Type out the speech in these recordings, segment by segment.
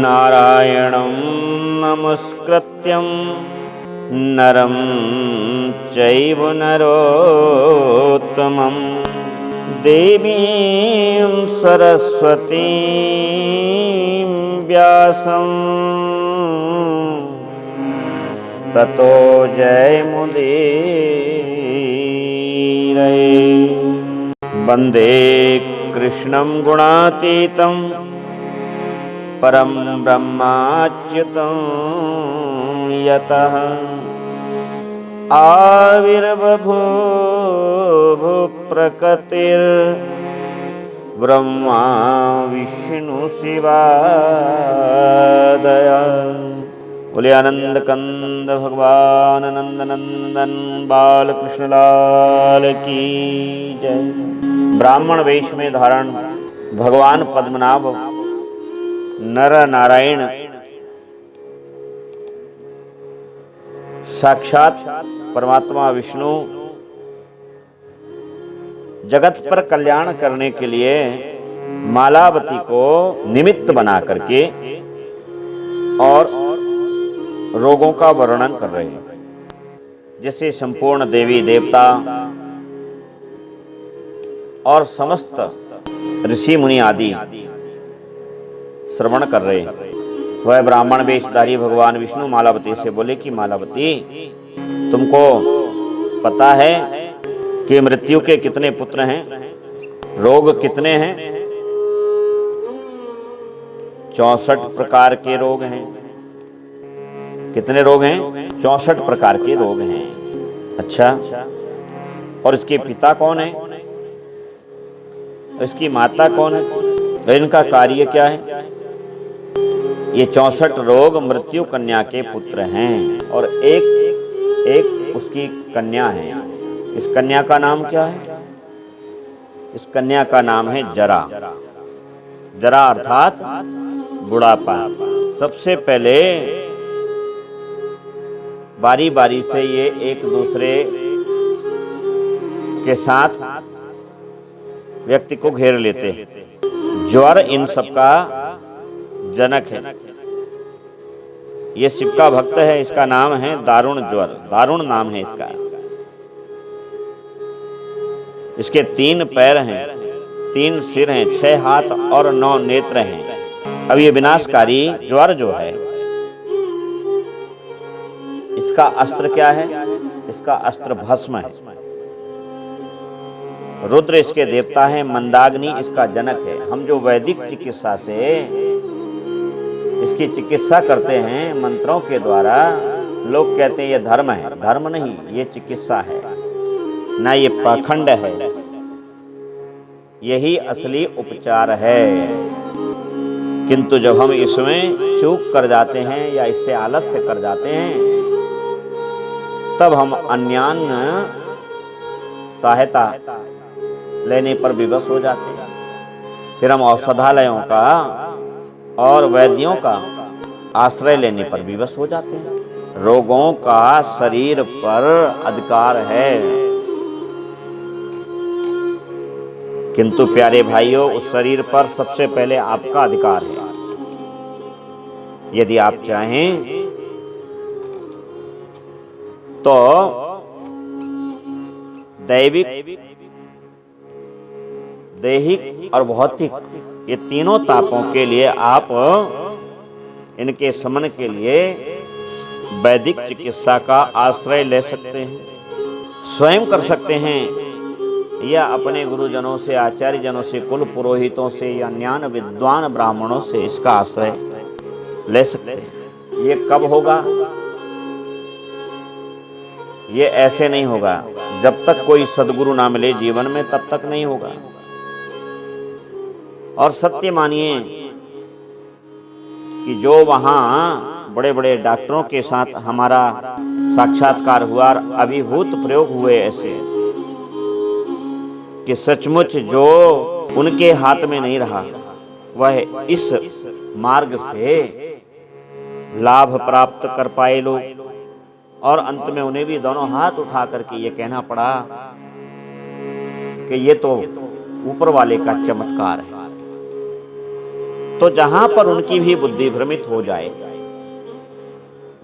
नारायणं नमस्कृत्यं नरं चैव नरोत्तमं देवीं सरस्वतीं व्यासं ततो जयमुदीरये। वन्दे कृष्णं गुणातीतं परं ब्रह्माच्युतं यतः आविर्बभूव प्रकृतिर्ब्रह्मा विष्णु शिवादया। बोले आनंद कंद भगवान नंद नंदन बालकृष्ण लाल की जय। ब्राह्मण वेश में धारण भगवान पद्मनाभ नर नारायण साक्षात परमात्मा विष्णु जगत पर कल्याण करने के लिए मालावती को निमित्त बना करके और रोगों का वर्णन कर रहे हैं। जैसे संपूर्ण देवी देवता और समस्त ऋषि मुनि आदि श्रवण कर रहे हैं। वह ब्राह्मण वेशधारी भगवान विष्णु मालावती से बोले कि मालावती, तुमको पता है कि मृत्यु के कितने पुत्र हैं, रोग कितने हैं? 64 प्रकार के रोग हैं। कितने रोग हैं? 64 प्रकार के रोग हैं। अच्छा, और इसके पिता कौन है? इसकी माता कौन है? इनका कार्य क्या है? ये 64 रोग मृत्यु कन्या के पुत्र हैं और एक उसकी कन्या है। इस कन्या का नाम क्या है? इस कन्या का नाम है जरा। जरा अर्थात बुढ़ापा। सबसे पहले बारी बारी से ये एक दूसरे के साथ व्यक्ति को घेर लेते हैं। ज्वर इन सबका जनक है। ये शिव का भक्त है, इसका नाम है दारुण ज्वर। दारुण नाम है इसका। इसके 3 पैर हैं, 3 सिर हैं, 6 हाथ और 9 नेत्र हैं। अब ये विनाशकारी ज्वर जो है, इसका अस्त्र क्या है? इसका अस्त्र भस्म है। रुद्र इसके देवता हैं, मंदाग्नि इसका जनक है। हम जो वैदिक चिकित्सा से इसकी चिकित्सा करते हैं मंत्रों के द्वारा, लोग कहते हैं ये धर्म है। धर्म नहीं, ये चिकित्सा है, ना ये पाखंड है। यही असली उपचार है। किंतु जब हम इसमें चूक कर जाते हैं या इससे आलस्य कर जाते हैं, तब हम अन्यान्य सहायता लेने पर विवश हो जाते हैं। फिर हम औषधालयों का और वैद्यों का आश्रय लेने पर विवश हो जाते हैं। रोगों का शरीर पर अधिकार है, किंतु प्यारे भाइयों, उस शरीर पर सबसे पहले आपका अधिकार है। यदि आप चाहें तो दैविक, दैहिक और भौतिक, ये तीनों तापों के लिए आप इनके शमन के लिए वैदिक चिकित्सा का आश्रय ले सकते हैं, स्वयं कर सकते हैं, या अपने गुरुजनों से, आचार्य जनों से, कुल पुरोहितों से या ज्ञान विद्वान ब्राह्मणों से इसका आश्रय ले सकते हैं। ये कब होगा? ये ऐसे नहीं होगा। जब तक कोई सद्गुरु ना मिले जीवन में, तब तक नहीं होगा। और सत्य मानिए कि जो वहां बड़े बड़े डॉक्टरों के साथ हमारा साक्षात्कार हुआ, अभिभूत प्रयोग हुए ऐसे कि सचमुच जो उनके हाथ में नहीं रहा, वह इस मार्ग से लाभ प्राप्त कर पाए लोग। और अंत में उन्हें भी दोनों हाथ उठा करके ये कहना पड़ा कि ये तो ऊपर वाले का चमत्कार है। तो जहां पर उनकी भी बुद्धि भ्रमित हो जाए,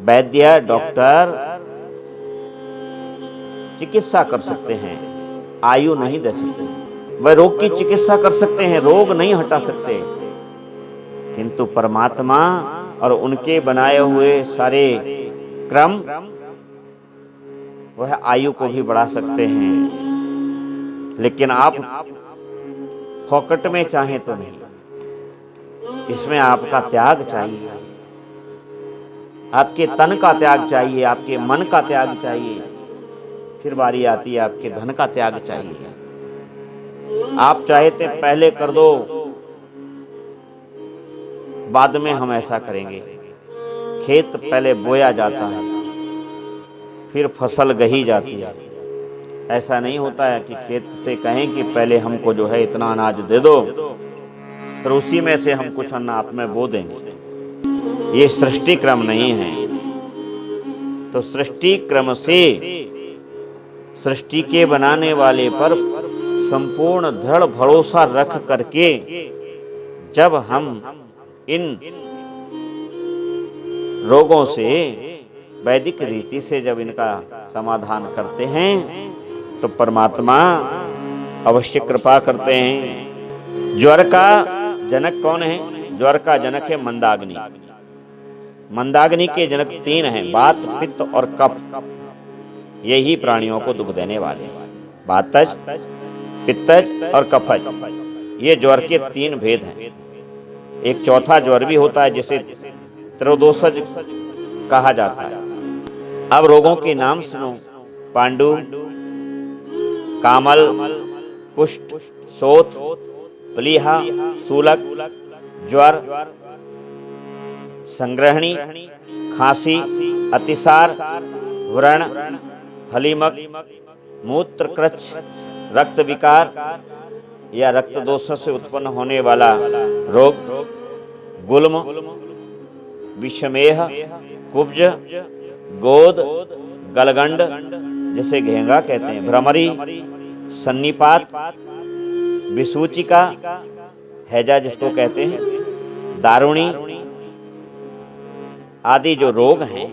वैद्य डॉक्टर चिकित्सा कर सकते हैं, आयु नहीं दे सकते। वह रोग की चिकित्सा कर सकते हैं, रोग नहीं हटा सकते, किंतु परमात्मा और उनके बनाए हुए सारे क्रम वह आयु को भी बढ़ा सकते हैं। लेकिन आप फोकट में चाहें तो नहीं, इसमें आपका त्याग चाहिए, आपके तन का त्याग चाहिए, आपके मन का त्याग चाहिए। फिर बारी आती है आपके धन का त्याग चाहिए। आप चाहते पहले कर दो, बाद में हम ऐसा करेंगे। खेत पहले बोया जाता है, फिर फसल गही जाती है। ऐसा नहीं होता है कि खेत से कहें कि पहले हमको जो है इतना अनाज दे दो, फिर उसी में से हम कुछ अन्न आप में बो देंगे। ये सृष्टि क्रम नहीं है। तो सृष्टि क्रम से सृष्टि के बनाने वाले पर संपूर्ण दृढ़ भरोसा रख करके जब हम इन रोगों से वैदिक रीति से जब इनका समाधान करते हैं तो परमात्मा अवश्य कृपा करते हैं। ज्वर का जनक कौन है? ज्वर का जनक है मंदाग्नि। मंदाग्नि के जनक 3 हैं, वात, पित्त और कफ। यही प्राणियों को दुख देने वाले हैं। वातज, पित्तज और कफज, ये ज्वर के 3 भेद हैं। एक चौथा ज्वर भी होता है जिसे त्रयोदोषज कहा जाता है। अब रोगों के नाम सुनो। पांडु, कामल, कुष्ठ, शोथ, प्लीहा, शूलक, ज्वर, संग्रहणी, खांसी, अतिसार, व्रण, हलीमक, मूत्रकृच्छ, रक्त विकार या रक्त दोष से उत्पन्न होने वाला रोग, गुल्म, विषमेह, कुब्ज, गोद, गलगंड जिसे घेंगा कहते हैं, भ्रमरी, सन्निपात, विसूचिका, हैजा जिसको कहते हैं, दारुणी आदि जो रोग हैं।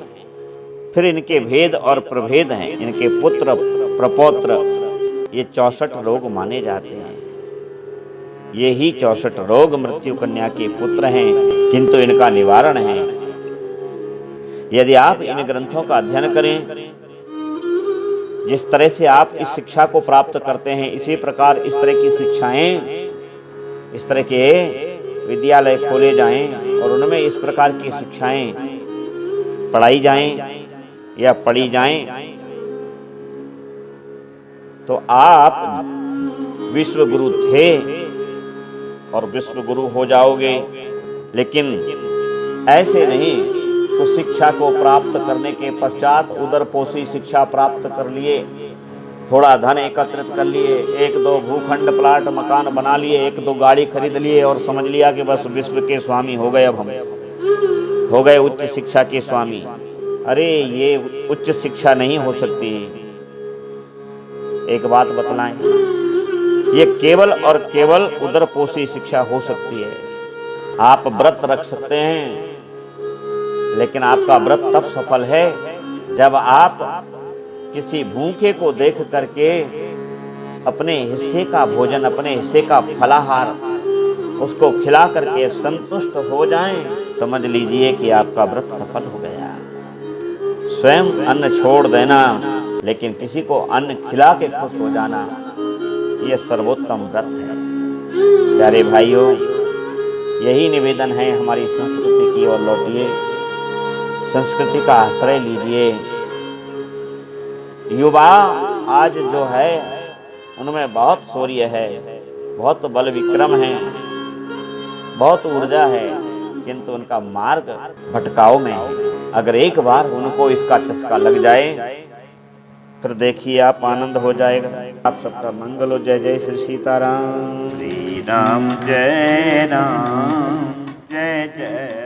फिर इनके भेद और प्रभेद हैं, इनके पुत्र प्रपौत्र, ये 64 रोग माने जाते हैं। ये ही 64 रोग मृत्यु कन्या के पुत्र हैं, किंतु इनका निवारण है। यदि आप इन ग्रंथों का अध्ययन करें, जिस तरह से आप इस शिक्षा को प्राप्त करते हैं, इसी प्रकार इस तरह की शिक्षाएं, इस तरह के विद्यालय खोले जाएं और उनमें इस प्रकार की शिक्षाएं पढ़ाई जाएं या पढ़ी जाएं, तो आप विश्व गुरु थे और विश्व गुरु हो जाओगे। लेकिन ऐसे नहीं, तो शिक्षा को प्राप्त करने के पश्चात उदरपोषी शिक्षा प्राप्त कर लिए, थोड़ा धन एकत्रित कर लिए, 1-2 भूखंड प्लाट मकान बना लिए, 1-2 गाड़ी खरीद लिए और समझ लिया कि बस विश्व के स्वामी हो गए, अब हम हो गए उच्च शिक्षा के स्वामी। अरे ये उच्च शिक्षा नहीं हो सकती। एक बात बतलाएं, ये केवल और केवल उदरपोषी शिक्षा हो सकती है। आप व्रत रख सकते हैं, लेकिन आपका व्रत तब सफल है जब आप किसी भूखे को देख करके अपने हिस्से का भोजन, अपने हिस्से का फलाहार उसको खिला करके संतुष्ट हो जाएं। समझ लीजिए कि आपका व्रत सफल हो गया। स्वयं अन्न छोड़ देना, लेकिन किसी को अन्न खिला के खुश हो जाना, यह सर्वोत्तम व्रत है। प्यारे भाइयों, यही निवेदन है हमारी संस्कृति की ओर लौटिए, संस्कृति का आश्रय लीजिए। युवा आज जो है उनमें बहुत शौर्य है, बहुत बल विक्रम है, बहुत ऊर्जा है, किंतु उनका मार्ग भटकाव में है। अगर एक बार उनको इसका चस्का लग जाए, फिर देखिए आप आनंद हो जाएगा। आप सबका मंगल हो। जय जय श्री सीताराम। श्री राम जय राम, जय जय